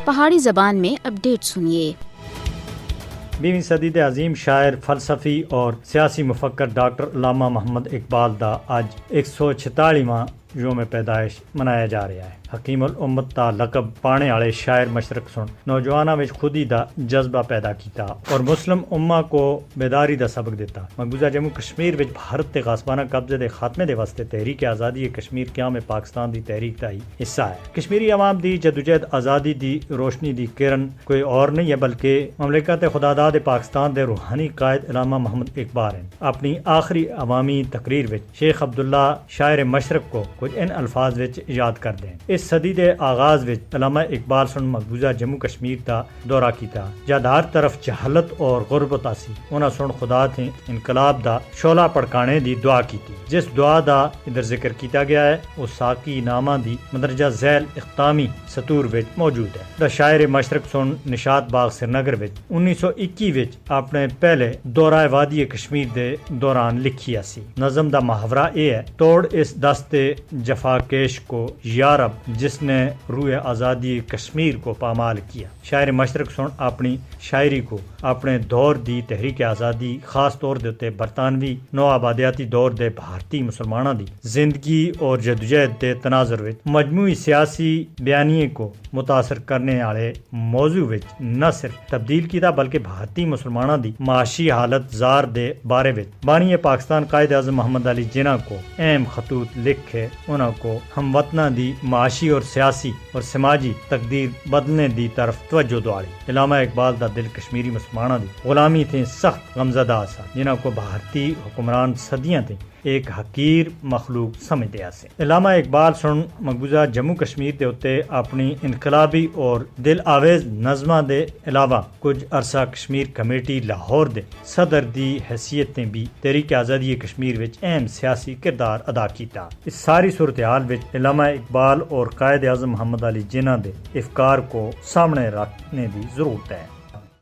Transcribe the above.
پہاڑی زبان میں اپڈیٹ سنیے۔ 20ویں صدی کے عظیم شاعر، فلسفی اور سیاسی مفکر ڈاکٹر علامہ محمد اقبال دا اج 146واں یوم پیدائش منایا جا رہا ہے۔ حکیم الامت دا لقب پانے والے شاعر مشرق سن نوجوانوں میں خودی دا جذبہ پیدا کیتا اور مسلم امہ کو بیداری دا سبق دیتا۔ مقبوضہ جموں کشمیر وچ بھارت تے غاصبانہ قبضے دے خاتمے دے واسطے تحریک آزادی کشمیر قیام پاکستان دی تحریک دا ہی حصہ ہے۔ کشمیری عوام دی جدوجہد آزادی دی روشنی دی کرن کوئی اور نہیں ہے بلکہ مملکت خداداد پاکستان دے روحانی قائد علامہ محمد اقبال ہیں۔ اپنی آخری عوامی تقریر وچ شیخ عبداللہ شاعر مشرق کو کچھ ان الفاظ وچ یاد کر دیں۔ اس صدی دے آغاز وچ علامہ اقبال سن مقبوضہ جموں کشمیر دا دورہ کیتا، جد ہر طرف جہالت اور غربت آسی، انہاں سن خدا تھے انقلاب دا شعلہ پڑکانے دی دعا کیتی۔ جس دعا دا ادھر ذکر کیتا گیا ہے وہ ساقی نامہ دی مندرجہ ذیل اختتامی سطور وچ موجود ہے۔ دا شاعر مشرق سن نشاط باغ سری نگر وچ 1921 وچ اپنے پہلے دورہ وادی کشمیر دے دوران لکھی اسی۔ نظم دا محاورہ اے ہے: توڑ اس دست جفا کیش کو یا رب جس نے روح آزادی کشمیر کو پامال کیا۔ شاعر مشرق سن اپنی شاعری کو اپنے دور دی تحریک آزادی، خاص طور دے برطانوی نو آبادیاتی دور دے بھارتی مسلمانوں دی زندگی اور جدوجہد دے تناظر وچ مجموعی سیاسی بیانیے کو متاثر کرنے والے موضوع وچ نہ صرف تبدیل کیتا بلکہ بھارتی مسلمانوں دی معاشی حالت زار دے بارے وچ بانی پاکستان قائد اعظم محمد علی جناح کو اہم خطوط لکھ کے انہاں کو ہم وطنہ دی معاشی اور سیاسی اور سماجی تقدیر بدلنے دی طرف توجہ دواری۔ علامہ اقبال دا دل کشمیری مسلمانوں دی غلامی تھے سخت غمزدہ سا، جنہاں کو بھارتی حکمران صدیاں تھے ایک حقیر مخلوق سمجھتے آسے۔ علامہ اقبال سن مقبوضہ جموں کشمیر دے اتے اپنی انقلابی اور دل آویز نظمہ دے علاوہ کچھ عرصہ کشمیر کمیٹی لاہور دے صدر دی حیثیت نے بھی تحریک آزادی کشمیر وچ اہم سیاسی کردار ادا کیتا۔ اس ساری صورتحال وچ علامہ اقبال اور قائد اعظم محمد علی جناح دے افکار کو سامنے رکھنے دی ضرورت ہے۔